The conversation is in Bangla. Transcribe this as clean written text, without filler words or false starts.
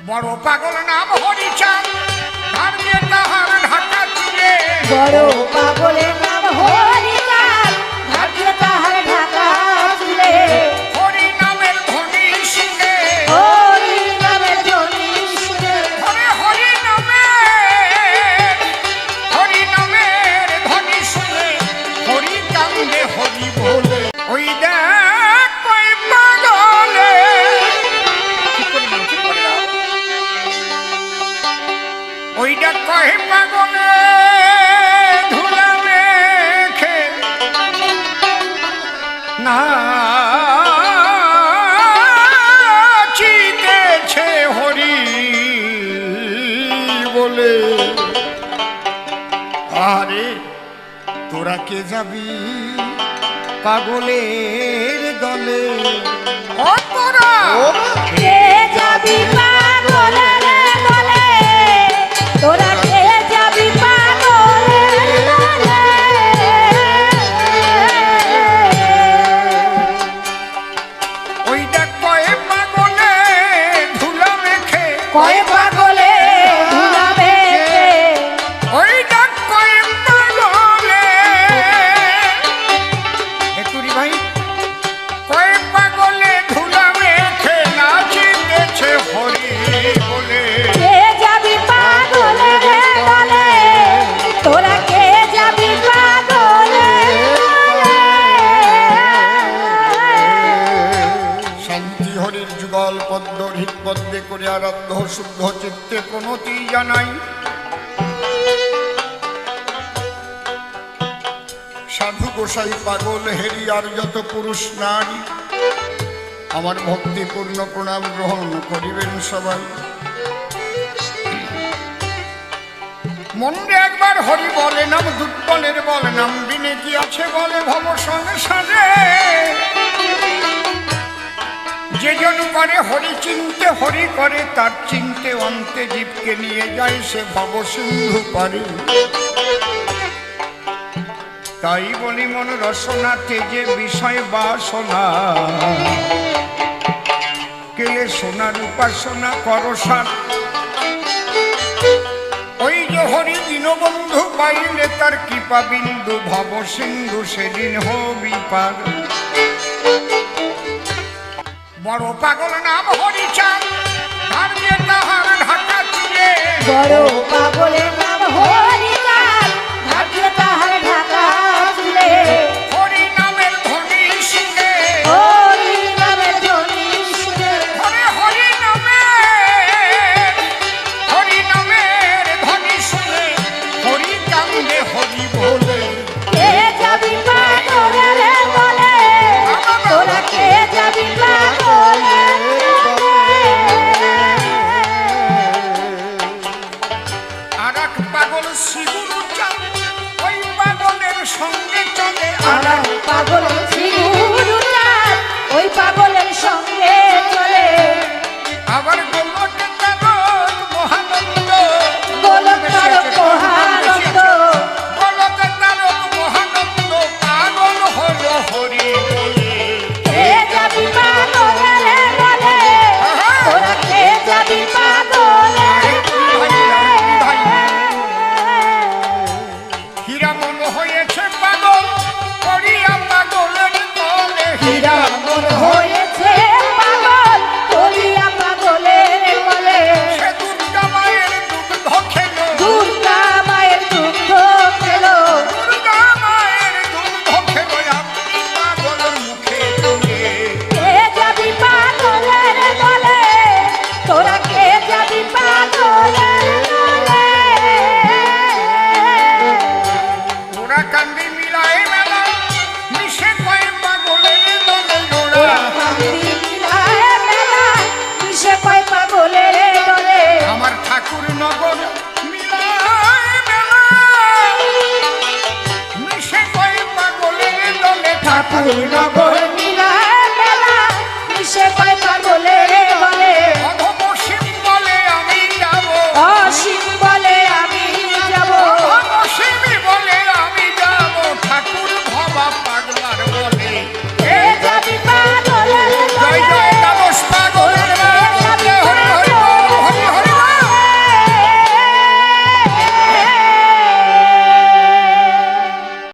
বড় পাগল নাম হরিচাঁদ, ধার দিয়ে তাহার ঢাকা চুলে। বড় পাগলের নাম হরিচাঁদ, ধার দিয়ে তাহার ঢাকা চুলে। হরি নামের ধ্বনি শুনে, হরি নামের ধ্বনি শুনে, হরি নামের ধ্বনি শুনে, হরি কান্দে হরি বলে। ওই দেখ কই পাগলে, ওই দেখ কই পাগলে ধুলা মেখে নাচিতেছে হরি বলে। আরে তোরা কে যাবি পাগলের দলে? ও তোরা কে যাবি পাগলের দলে? তোরা কে যাবি পাগলের দলে? ওই দেখ কয়ে পাগলে ধুলা মেখে, কয় পাগলে ধুলা মেখে, ওই দেখ কয়ে পাগলে তুরি ভাই, কয়ে পাগলে ধুলা মেখে নাচিতেছে হরি বলে। কে যাবি পাগলের দলে? তোরা কে যাবি পাগলের দলে? শান্তি হরির যুগল পদ্ম হৃদ পদ্মে করে আরাধ্য শুদ্ধ চিত্তে প্রণতি জানাই। সাধু গোসাই পাগল হেরি আর যত পুরুষ নারী আমার ভক্তিপূর্ণ প্রণাম গ্রহণ করিবেন সবাই। মনে একবার হরি বলে নাম, দুর্বলের বলে নাম, বিনে কি আছে বলে ভব সংসারে। যে জন করে হরি চিনতে, হরি করে তার চিনতে অন্তে জীবকে নিয়ে যায় সে ভব সিন্ধু পারে। তাই বলি মন রসনা তেজে বিষয় বাসনা, কেলে সোনার উপাসনা করসার। ওই যে হরি দীনবন্ধু পাইলে তার কৃপা বিন্দু ভব সিন্ধু সেদিন হবি পার। বড় পাগল নাম হরিচাঁদ, ধার দিয়ে তাহার ঢাকা চুলে। বড় পাগলের নাম হরিচাঁদ, ধার দিয়ে তাহার ঢাকা চুলে। হরি নামের ধ্বনি শুনে, হরি নামের ধ্বনি শুনে, হরি নামের ধ্বনি শুনে, হরি কান্দে হরি বলে। কে যাবি পাগলের দলে? তোরা কে যাবি পাগলের দলে? আর এক পাগল শিগুরু চাঁদ, ওই পাগলের সঙ্গে চলে। আর এক পাগল শ্রীগুরুচাঁদ, ওই পাগলের সঙ্গে চলে। আবার গোলকে তারক মহানন্দ, গোলক তারক মহানন্দ, গোলকে তারক মহানন্দ পাগল হলো হরি বলে। কে যাবি পাগলের দলে? তোরা কে যাবি পাগলের দলে? হীরামন হয়েছে পাগল করিয়া পাগলের দলে। হীরামন হয়েছে পাগল করিয়া পাগলের বলে। সে দুর্গা মায়ের দুগ্ধ খেল, দুর্গা মায়ের দুগ্ধ খেলো। দুর্গা মায়ের দুগ্ধ খেল আপনি পাগলের মুখে তুলে। কে যাবি পাগলের দলে? তোরা কে যাবি পাগলের দলে? ওরা কান্দি মিলায় মেলা মিশে কয়ে পাগলের দলে। ওরা ওরা কান্দি মিলায় মেলা, মিশে কয় পাগলের দলে। আমার ঠাকুর নগর মিলায় মেলা মিশে কয়ে পাগলের দলে। ঠাকুর নগর